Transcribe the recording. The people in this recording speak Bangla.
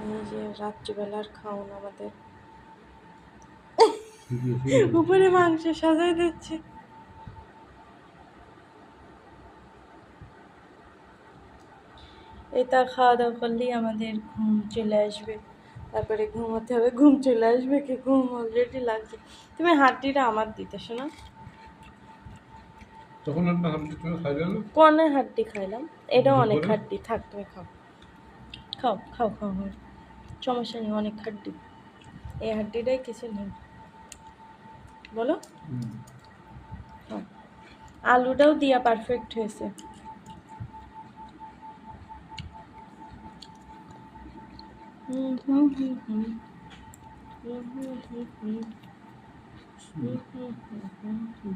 এই যে রাত্রিবেলার খাওন আমাদের উপরে মাংস সাজাই দিচ্ছে। এটা খাওয়া দাওয়া করলেই আমাদের ঘুম চলে আসবে, তারপরে ঘুমোতে হবে। ঘুম চলে আসবে কি, ঘুম অলরেডি লাগছে। তুমি হাড্ডিটা আমার দিতেছো না? তখন একটা হাড্ডি তুমি খাইলে না? কনে হাড্ডি খাইলাম, এটাও অনেক দুপুরে? হাড্ডি। থাক তুমি খাও খাও খাও খাও খাও, সমস্যা নেই, অনেক হাড্ডি। এই হাড্ডিটাই কিছু নেই, বলো। খাও। আলুটাও দিয়া পারফেক্ট হয়েছে। হুম হুম হুম হুম হুম হুম হুম হুম হুম হুম হুম হুম হুম।